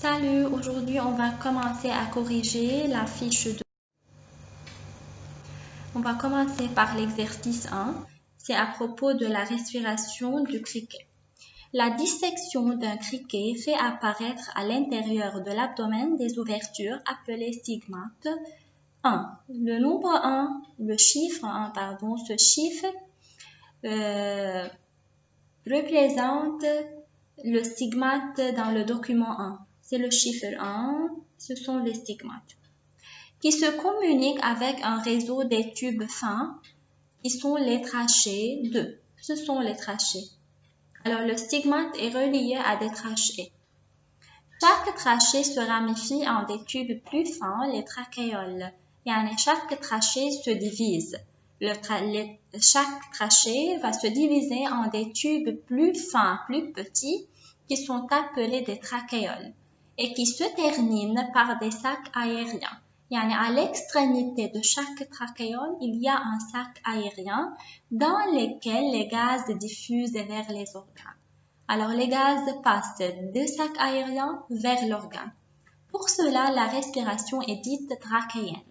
Salut, aujourd'hui on va commencer à corriger la fiche 2. On va commencer par l'exercice 1. C'est à propos de la respiration du criquet. La dissection d'un criquet fait apparaître à l'intérieur de l'abdomen des ouvertures appelées stigmates. 1. Le nombre 1, le chiffre 1, ce chiffre représente le stigmate dans le document 1. C'est le chiffre 1, ce sont les stigmates, qui se communiquent avec un réseau des tubes fins, qui sont les trachées 2. Ce sont les trachées. Alors, le stigmate est relié à des trachées. Chaque trachée se ramifie en des tubes plus fins, les trachéoles. Chaque trachée se divise. Chaque trachée va se diviser en des tubes plus fins, plus petits, qui sont appelés des trachéoles et qui se terminent par des sacs aériens. À l'extrémité de chaque trachéole, il y a un sac aérien dans lequel les gaz diffusent vers les organes. Alors, les gaz passent des sacs aériens vers l'organe. Pour cela, la respiration est dite trachéenne.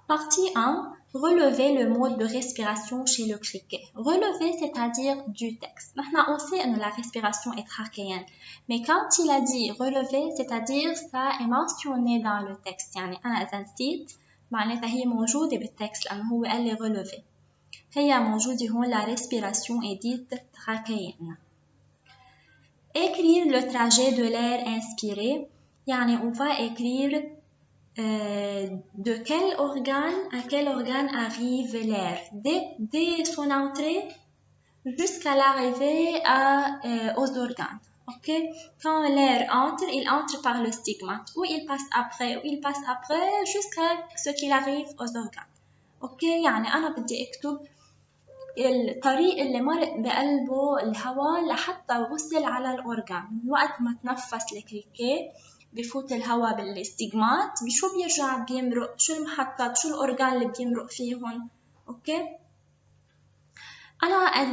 Partie 1. Relever le mode de respiration chez le criquet. Relever, c'est-à-dire du texte. Maintenant, on sait que la respiration est trachéenne. Mais quand il a dit relever, c'est-à-dire ça est mentionné dans le texte. أنا إذا نسيت معناتها هي موجودة بالتكست لأنه هو قال لي relever. هي موجودة هون la respiration est dite trachéenne. Écrire le trajet de l'air inspiré. On va écrire de quel organe arrive l'air dès son entrée jusqu'à l'arrivée aux organes. Quand l'air entre, il entre par le stigmate ou il passe après jusqu'à ce qu'il arrive aux organes. أنا بدي أكتب الطريق اللي مرق بقلبه الهواء لحتى وصل على الأورجان. وقت ما تنفس الكريكي بفوت الهواء بالاستجمات بشو بيرجع بيمرق شو المحطات شو الأورجان اللي بيمرق فيهم. أنا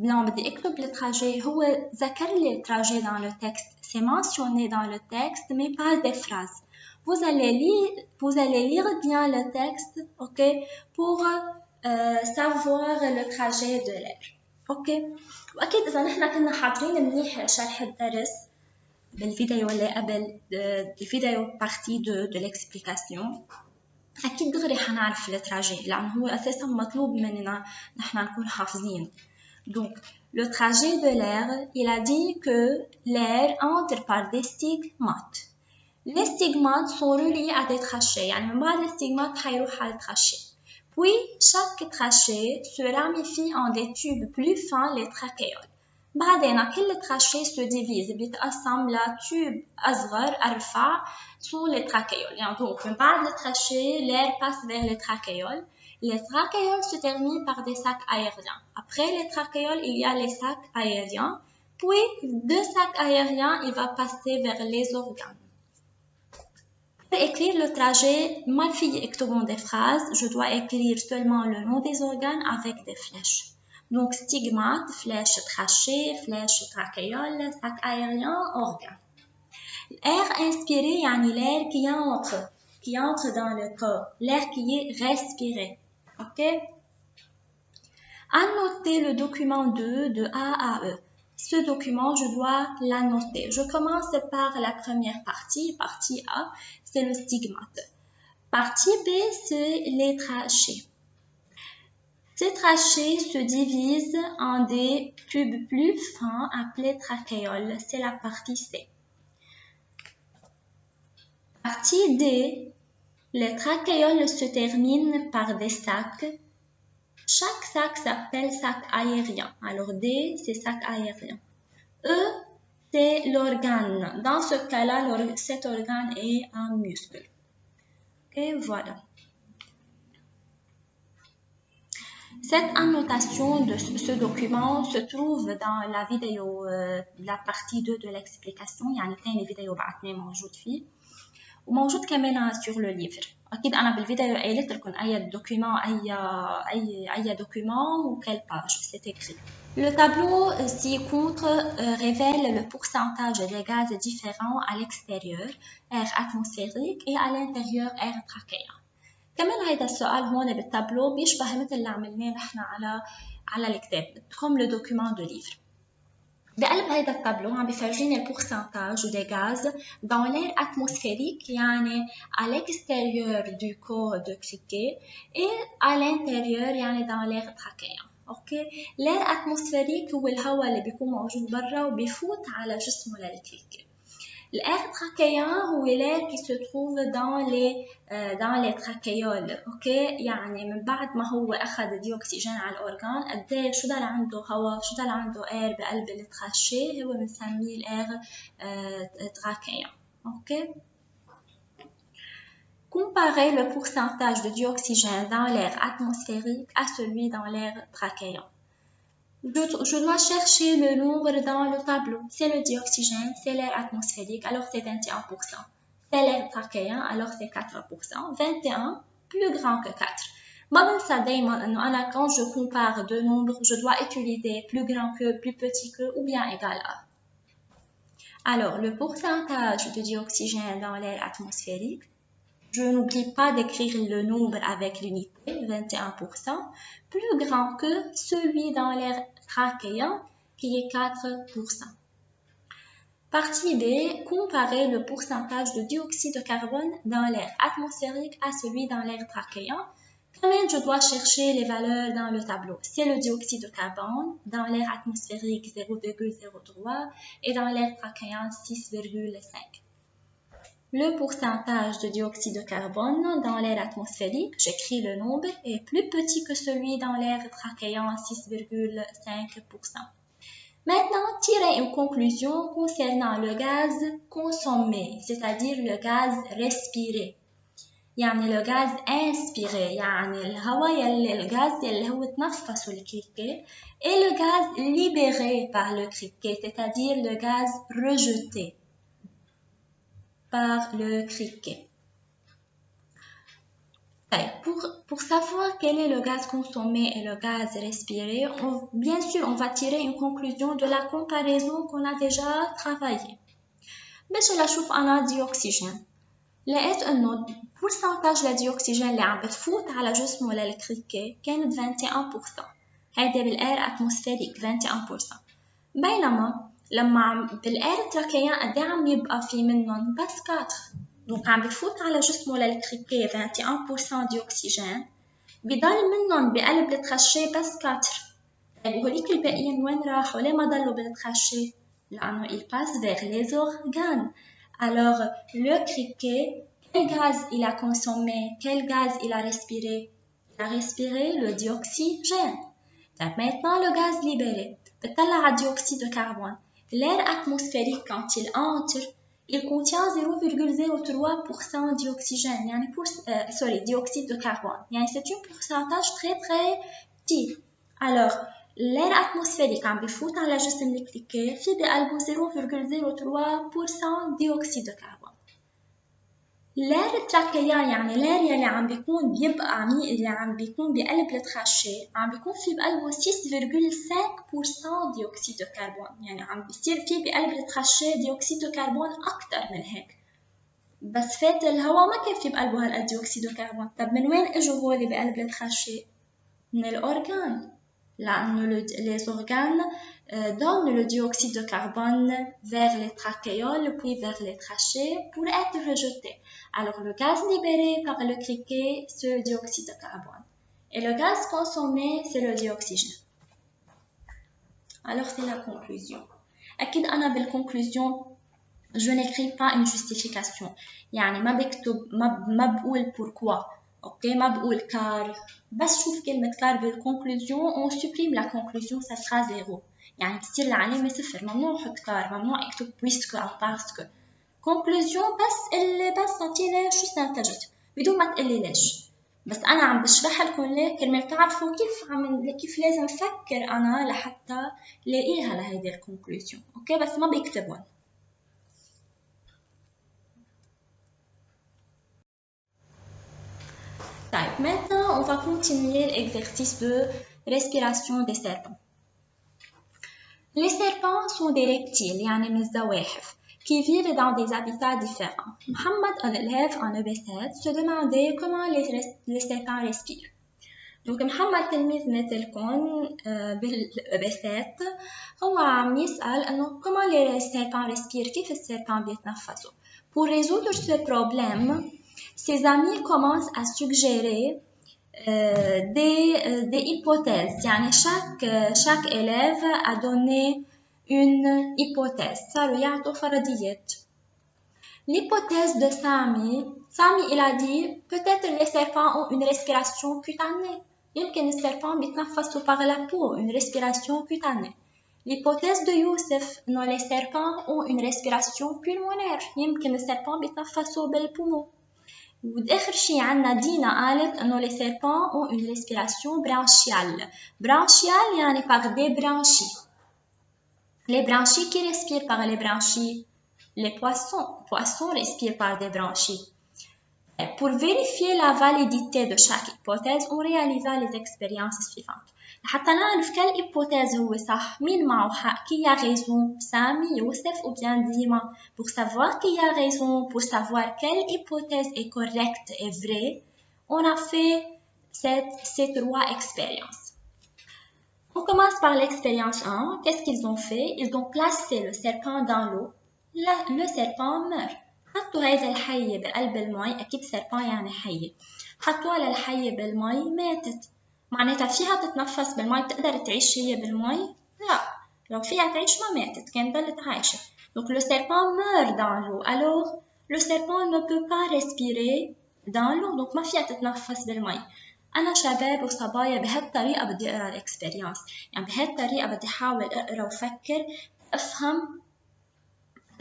لما بدي أكتب التراجي هو ذكر لي التراجي dans le texte. C'est mentionné dans le texte mais pas des phrases. Vous allez lire bien le texte, pour savoir le trajet de l'air. وأكيد إذا نحن كنا حاضرين منيح شرح الدرس بالفيديو اللي قبل الفيديو partie 2 de l'explication أكيد دغري حنعرف التراجي لأنه هو أساسا مطلوب مننا نحن نكون حافظين. Donc, le trajet de l'air, il a dit que l'air entre par des stigmates. Les stigmates sont reliés à des trachées. من بعد السtigmate حيروح على الtrachée. Puis, chaque trachée se ramifie en des tubes plus fins, les trachéoles. بعدين كل trachée se divise بيتقسم لتوب أصغر أرفع sont les trachéoles. Donc, من بعد الtrachée, l'air passe vers les trachéoles. Les trachéoles se terminent par des sacs aériens. Après les trachéoles, il y a les sacs aériens. Puis, de sacs aériens, il va passer vers les organes. Pour écrire le trajet, ma fille écrivant des phrases, je dois écrire seulement le nom des organes avec des flèches. Donc, stigmate, flèche trachée, flèche trachéole, sac aérien, organe. L'air inspiré, l'air qui entre dans le corps, l'air qui est respiré. Annotez le document 2 de A à E. Ce document, je dois l'annoter. Je commence par la première partie. Partie A, c'est le stigmate. Partie B, c'est les trachées. Ces trachées se divisent en des tubes plus fins appelés trachéoles. C'est la partie C. Partie D, les trachéoles se terminent par des sacs. Chaque sac s'appelle sac aérien. Alors D, c'est sac aérien. E, c'est l'organe. Dans ce cas-là, cet organe est un muscle. Voilà. Cette annotation de ce document se trouve dans la vidéo, la partie 2 de l'explication. يعني تاني فيديو بعتناه موجود فيه. وموجود كمان sur le livre. أكيد أنا بالفيديو قايلت لكم أي دوكيومون أي دوكيومون و quelle page c'est écrit. Le tableau ci-contre révèle le pourcentage des gaz différents à l'extérieur, air atmosphérique, et à l'intérieur, air trachéen. كمان هيدا السؤال هون بالتابلو بيشبه مثل اللي عملناه نحن على الكتاب comme le document de livre. بقلب هيدا التابلو عم بيفرجيني البورسنتاج دي غاز dans l'air atmosphérique يعني à l'extérieur du corps de criquet et à l'intérieur يعني dans l'air trachéen. اوكي l'air atmosphérique هو الهواء اللي بيكون موجود برا وبيفوت على جسمه للكريكي. L'air trachéen هو l'air qui se trouve dans les trachéoles. اوكي يعني من بعد ما هو اخذ ديوكسيجين على الاورغان قد شو ضل عنده هواء شو ضل عنده اير بقلب التراشيه هو بنسميه الاير trachéen. اوكي Comparer le pourcentage de dioxygène dans l'air atmosphérique à celui dans l'air trachéen. Je dois chercher le nombre dans le tableau. C'est le dioxygène, c'est l'air atmosphérique, alors c'est 21%. C'est l'air trachéen, alors c'est 4%. 21 plus grand que 4. ما بنسى دايما انه انا quand je compare deux nombres, je dois utiliser plus grand que, plus petit que ou bien égal à. Alors, le pourcentage de dioxygène dans l'air atmosphérique, je n'oublie pas d'écrire le nombre avec l'unité, 21%, plus grand que celui dans l'air trachéen, qui est 4%. Partie B, comparer le pourcentage de dioxyde de carbone dans l'air atmosphérique à celui dans l'air trachéen. Quand même, je dois chercher les valeurs dans le tableau. C'est le dioxyde de carbone, dans l'air atmosphérique 0,03 et dans l'air trachéen 6,5. Le pourcentage de dioxyde de carbone dans l'air atmosphérique, j'écris le nombre, est plus petit que celui dans l'air trachéen, 6,5%. Maintenant, tirez une conclusion concernant le gaz consommé, c'est-à-dire le gaz respiré. يعني le gaz inspiré, يعني الغاز يلي هو تنفسه الكريكي, et le gaz libéré par le criquet, c'est-à-dire le gaz rejeté par le criquet. Pour savoir quel est le gaz consommé et le gaz respiré, bien sûr, on va tirer une conclusion de la comparaison qu'on a déjà travaillée. باش نشوف أنا ديوكسيجين لقيت إنه pourcentage الديوكسيجين اللي عم بتفوت على جسمه للكريكي كانت 21%. هيدا بالاير اتموسفيريك 21%. بينما لما بالاير تراكيان قد عم يبقى في منهم بس 4. دونك عم بفوت على جسمه للكريكي 21% ديوكسيجين بضل منهم بقلب التخشي بس 4. طيب وهوليك الباقيين وين راحوا؟ ليه ما ضلوا بالتخشي؟ لأنه ils passent vers les organes. Alors le criquet, quel gaz il a consommé? Quel gaz il a respiré? Il a respiré le dioxygène. Donc maintenant le gaz libéré بتطلع على dioxyde de carbone. L'air atmosphérique quand il entre il contient 0,03% d'oxygène, dioxyde de carbone. C'est un pourcentage très petit. Alors, l'air atmosphérique عم بفوت على جسم الكريكي في بقلبه 0,03% ديوكسيد de carbone. l'air trachéen يعني l'air يلي عم بيكون بيبقى اللي عم بيكون بقلب التخشي عم بيكون في بقلبه 6,5% ديوكسيد de carbone. يعني عم بيصير في بقلب التخشي ديوكسيد de carbone أكتر من هيك. بس فات الهواء ما كان في بقلبه هالقد ديوكسيد de carbone. طب من وين اجوا هول بقلب التخشي؟ من الأورغان. لأنه les organes donnent le dioxyde de carbone vers les trachéoles puis vers les trachées pour être rejeté. Alors le gaz libéré par le criquet, c'est le dioxyde de carbone. Et le gaz consommé, c'est le dioxygène. Alors c'est la conclusion. أكيد أنا بالconclusion je n'écris pas une justification. يعني ما بكتب ما بقول pourquoi. اوكي ما بقول car بس شوف كلمة car بالconclusion on supprime la conclusion ça sera 0. يعني بتصير العلامة 0. ممنوع نحط car ممنوع اكتب puisque أو parce que. conclusion بس نعطينا شو استنتجت بدون ما تقلي ليش. بس أنا عم بشرح لكم ليه كرمال تعرفوا كيف لازم أفكر أنا لحتى لاقيها لهيدي الconclusion. اوكي بس ما بكتبهم. Maintenant, on va continuer l'exercice de respiration des serpents. Les serpents sont des reptiles, يعني من الزواحف, qui vivent dans des habitats différents. Mohamed, un élève en EB7, se demandait comment les serpents respirent. Donc محمد تلميذ مثلكم بالEB7 هو عم يسأل إنه comment les serpents respirent, كيف السرطان بيتنفسوا. Pour résoudre ce problème, ses amis commencent à suggérer des hypothèses. يعني chaque élève a donné une hypothèse. صاروا يعطوا فرضيات. L'hypothèse de Sami il a dit peut-être les serpents ont une respiration cutanée. يمكن السرطان بيتنفسوا par la peau, une respiration cutanée. L'hypothèse de Youssef non les serpents ont une respiration pulmonaire. يمكن السرطان بيتنفسوا بالpoumon. وآخر شيء عنا دينا قالت إنه les serpents ont une respiration branchiale. Branchiale يعني par des branchies. Les branchies qui respirent par les branchies. Les poissons respirent par des branchies. Et pour vérifier la validité de chaque hypothèse, on réalisa les expériences suivantes. حتى نعرف quelle hypothèse هو صح, مين معه حق, qui a raison, Sami, Youssef ou bien Dima. Pour savoir qui a raison, pour savoir quelle hypothèse est correcte et vraie, on a fait ces 3 expériences. On commence par l'expérience 1. Qu'est-ce qu'ils ont fait? Ils ont placé le serpent dans l'eau. Le serpent meurt. حطوا هذا الحية بقلب المي, أكيد serpent يعني حية. حطوها للحية بالمي ماتت. معناتها فيها تتنفس بالمي, بتقدر تعيش هي بالمي؟ لا. لو فيها تعيش ما ماتت, كانت ضلت عايشة. Donc le serpent meurt dans l'eau. Alors le serpent ne peut pas respirer dans l'eau. Donc ما فيها تتنفس بالمي. أنا شباب وصبايا بهالطريقة بدي أقرأ الإكسبيرينس. يعني بهالطريقة بدي أحاول أقرأ وفكر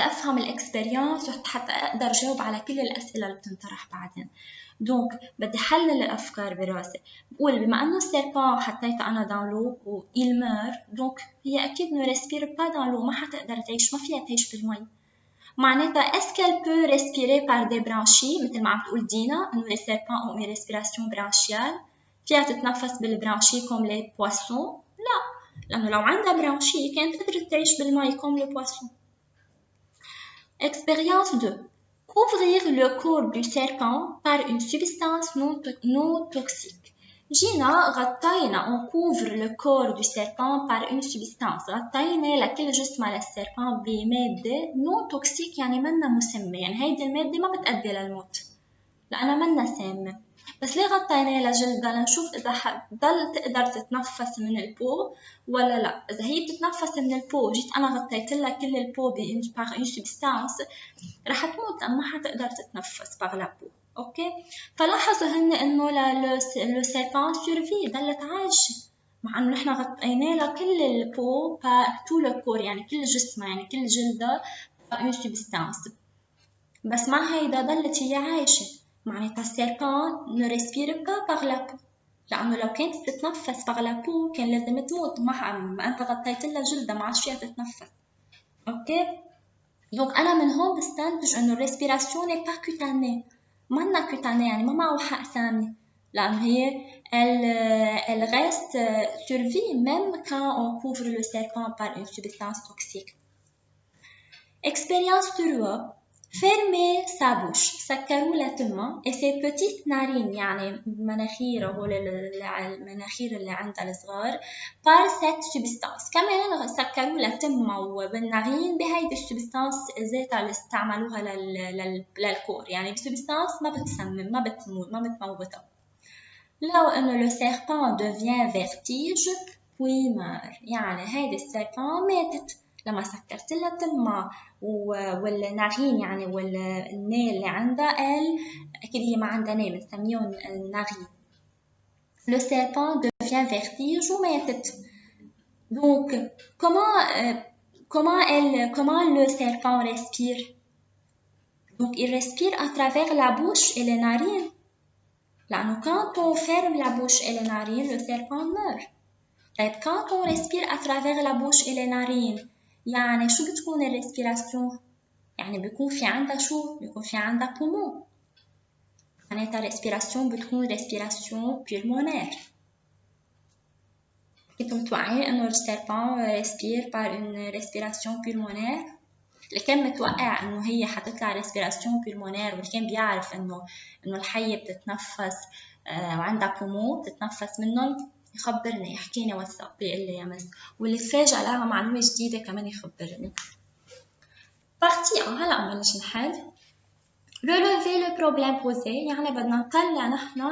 أفهم الإكسبيرينس حتى أقدر أجاوب على كل الأسئلة اللي بتنطرح بعدين. دونك بدي حلل الأفكار براسي. بقول بما أنه السيربان حطيتها أنا dans l'eau و il meurt, دونك هي أكيد ne respire pas dans l'eau, ما حتقدر تعيش, ما فيها تعيش بالمي. معناتها est-ce qu'elle peut respirer par des branchies مثل ما عم تقول دينا إنه les serpents ont une respiration branchiale, فيها تتنفس بالبرانشي comme les poissons؟ لا, لأنه لو عندها برانشي كانت قدرت تعيش بالمي comme le poisson. Expérience 2. Couvrir le corps du serpent par une substance non toxique. جينا غطينا, on couvre le corps du serpent par une substance. غطينا لكل جسمه للسرطان بمادة non toxique, يعني منا مسمى, يعني هيدي المادة ما بتأدي للموت لأنها منا سامة. بس ليه غطيناها لجلدها؟ لنشوف إذا ضل تقدر تتنفس من البو ولا لا. إذا هي بتتنفس من البو, جيت أنا غطيت لها كل البو par une substance, رح تموت لأن ما حتقدر تتنفس par la peau. أوكي؟ فلاحظوا هن إنه le serpent survit, ضلت عايشة, مع إنه نحن غطينا لها كل البو par tout le corps, يعني كل جسمها, يعني كل جلدها par une substance. بس مع هيدا ضلت هي عايشة. معناتها السيربان ne respire pas par la peau, لأنه لو كانت تتنفس par la peau كان لازم تموت, ما أنت غطيت لها جلدها ما عادش فيها تتنفس. أوكي؟ دونك أنا من هون بستنتج إنه الريسبيراسيون n'est pas cutanée, مانا cutanée, يعني ما معه حق سامي, لأنه هي elle reste survie même quand on couvre le serpent par une substance toxique. Expérience 3. Fermer sa bouche, سكروا لتمه, et ses petites narines, يعني مناخيره, هول المناخير اللي عندها الصغار, par cette substance. كمان سكروا لتمه وبالنارين بهيدي السبستانس ذاتها اللي استعملوها للكور, يعني بسبستانس ما بتسمم, ما بتموت, ما بتموتها. لو إنه le serpent devient vertige puis meurt, يعني هيدي السرطان ماتت لما سكرت لها تمها والنارين, يعني والنيل اللي عندها أكيد هي ما عندها نيل, بنسميهم النارين. Le serpent devient vertige وماتت. Donc comment le serpent respire? Donc il respire à travers la bouche et les narines. لأنه quand on ferme la bouche et les narines, le serpent meurt. طيب quand on respire à travers la bouche et les narines, يعني شو بتكون الريسبيراسيون؟ يعني بيكون في عندها شو؟ بيكون في عندها poumon. معناتها respiration بتكون respiration pulmonaire. كنتم متوقعين إنه السيربان respire par une respiration pulmonaire؟ اللي كان متوقع إنه هي حتطلع respiration pulmonaire واللي كان بيعرف إنه الحية بتتنفس وعندها بومو بتتنفس منهم يخبرني يحكيني واتساب بيقول لي يا مس، واللي تفاجأ لها معلومة جديدة كمان يخبرني. بارتي هلا نبلش نحل. relever le problème posé يعني بدنا نطلع نحن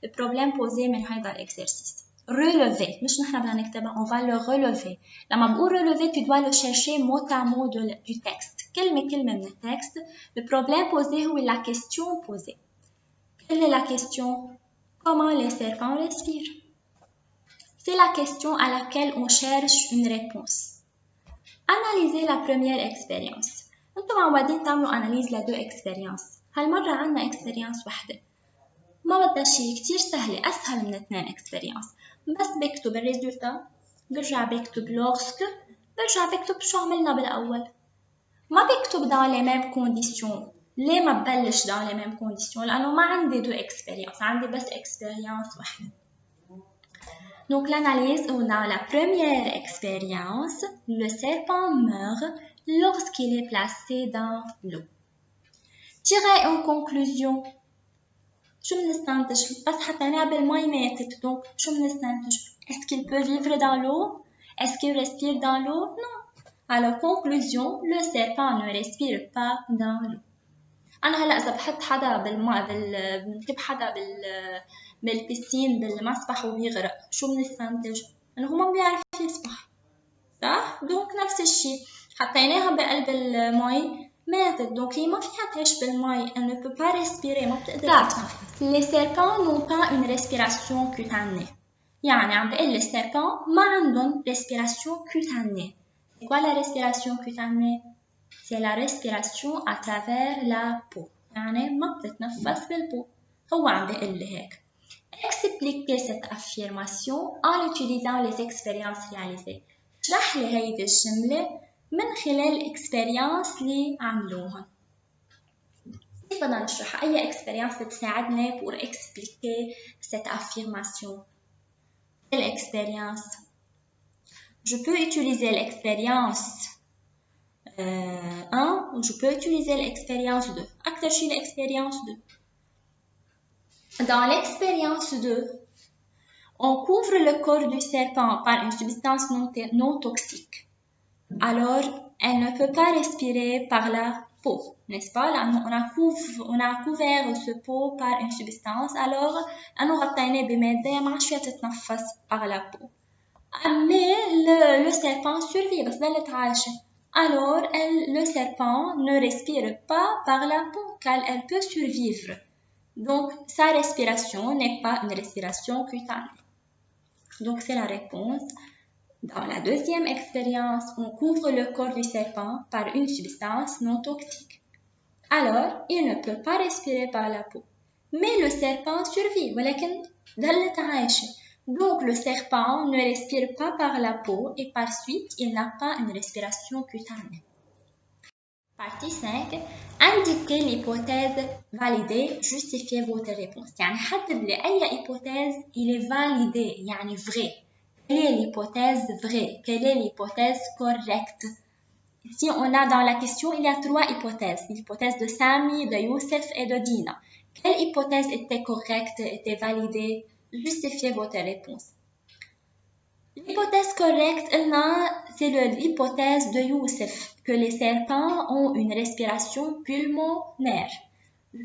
البروبليم posé من هيدا الاكسرسيس. relever مش نحن بدنا نكتبها on va le relever. لما بقول relever tu dois le chercher mot à mot du texte. كلمة من التكست. le problème posé هو la question posée. Quelle est la question? Comment les serpents respirent? C'est la question à laquelle on cherche une réponse. Analysez la première expérience. انتم معودين تعملوا analyse لدو expérience. هالمرة عنا expérience وحدة. ما بدها شي كتير سهلة، أسهل من 2 expérience. بس بكتب الريزولتا، برجع بكتب lorsque، برجع بكتب شو عملنا بالأول. ما بكتب dans les mêmes conditions. ليه ما ببلش dans les mêmes conditions؟ لأنه ما عندي 2 expérience، عندي بس expérience وحدة. Donc l'analyse, on a la première expérience, le serpent meurt lorsqu'il est placé dans l'eau. Tirez en conclusion. شو بنستنتج؟ بس حطيناه بالمي ماتت، donc شو بنستنتج؟ Est-ce qu'il peut vivre dans l'eau? Est-ce qu'il respire dans l'eau? Non. Alors conclusion, le serpent ne respire pas dans l'eau. أنا هلا إذا بحط حدا بنكب حدا بالبسين بالمسبح وبيغرق، شو بنستنتج؟ إنه هو ما بيعرف يسبح، صح؟ دونك نفس الشيء، حطيناها بقلب المي ماتت، دونك هي ما فيها تعيش بالمي، elle ne peut pas respirer، ما بتقدر تتنفس. Les serpents n'ont pas une respiration cutanée. يعني عم بقول les serpents ما عندهم respiration cutanée. C'est quoi la respiration cutanée? C'est la respiration à travers la peau. يعني ما بتتنفس بالبو. هو عم بيقول لي هيك. Expliquez cette affirmation en utilisant les expériences réalisées. اشرح لي هيدي الجملة من خلال الإكسبيرينس اللي عملوها. كيف بدنا نشرحها؟ أي إكسبيرينس بتساعدنا pour expliquer cette affirmation. Quelle expérience? Je peux utiliser l'expérience 1 ou je peux utiliser l'expérience 2. أكثر شيء l'expérience 2. Dans l'expérience 2, on couvre le corps du serpent par une substance non toxique. Alors, elle ne peut pas respirer par la peau, n'est-ce pas? Là, on a couvert ce pot par une substance, alors أنا غطيناه بمادة ما عادش فيها تتنفس par la peau. Mais le serpent survit بس ضلت عايشة. Alors, le serpent ne respire pas par la peau car elle peut survivre. Donc, sa respiration n'est pas une respiration cutanée. Donc, c'est la réponse. Dans la deuxième expérience, on couvre le corps du serpent par une substance non toxique. Alors, il ne peut pas respirer par la peau. Mais le serpent survit. ولكن ضلت عايشة. Donc, le serpent ne respire pas par la peau et par suite, il n'a pas une respiration cutanée. Partie 5. Indiquez l'hypothèse validée, justifiez votre réponse. يعني حدد لي أي hypothèse il est validé, يعني vrai. Quelle est l'hypothèse vraie? Quelle est l'hypothèse correcte? Ici, on a dans la question, il y a 3 hypothèses. L'hypothèse de Sami, de Youssef et de Dina. Quelle hypothèse était correcte, était validée? Justifiez votre réponse. L'hypothèse correcte, c'est l'hypothèse de Youssef, que les serpents ont une respiration pulmonaire.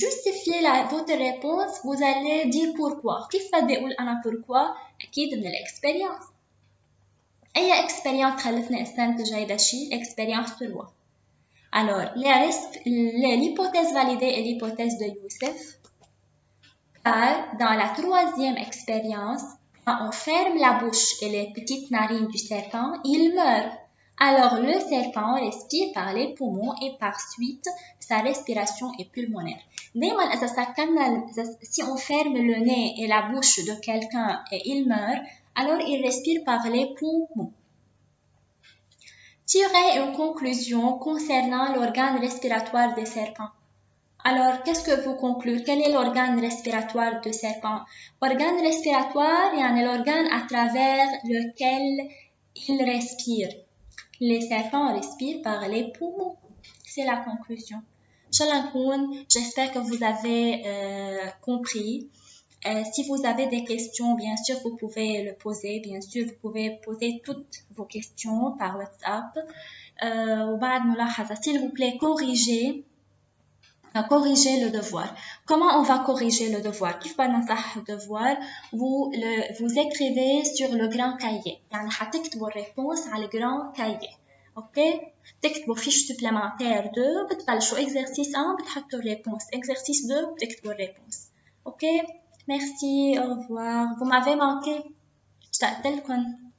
Justifiez votre réponse, vous allez dire pourquoi. كيف بدي أقول أنا pourquoi؟ أكيد من l'expérience. أي expérience خلتني أستنتج هيدا الشيء؟ expérience 3. Alors, l'hypothèse validée est l'hypothèse de Youssef, car dans la 3e expérience, quand on ferme la bouche et les petites narines du serpent, il meurt. Alors, le serpent respire par les poumons et par suite, sa respiration est pulmonaire. Si on ferme le nez et la bouche de quelqu'un et il meurt, alors il respire par les poumons. Tirez une conclusion concernant l'organe respiratoire des serpents. Alors, qu'est-ce que vous conclure? Quel est l'organe respiratoire du serpent? Organe respiratoire, يعني l'organe à travers lequel il respire. Les serpents respirent par les poumons. C'est la conclusion. J'espère que vous avez compris. Si vous avez des questions, bien sûr, vous pouvez le poser. Bien sûr, vous pouvez poser toutes vos questions par WhatsApp. وبعد ملاحظة, s'il vous plaît, corriger le devoir. Comment on va corriger le devoir? كيف بدنا نصحح le devoir? Vous écrivez sur le grand cahier. يعني حتكتبوا الريبونس على le grand cahier. OK? تكتبوا fiche supplémentaire 2 بتبلشوا exercice 1 بتحطوا الريبونس. Exercice 2 بتكتبوا الريبونس. OK? Merci, au revoir. Vous m'avez manqué. اشتقت لكم.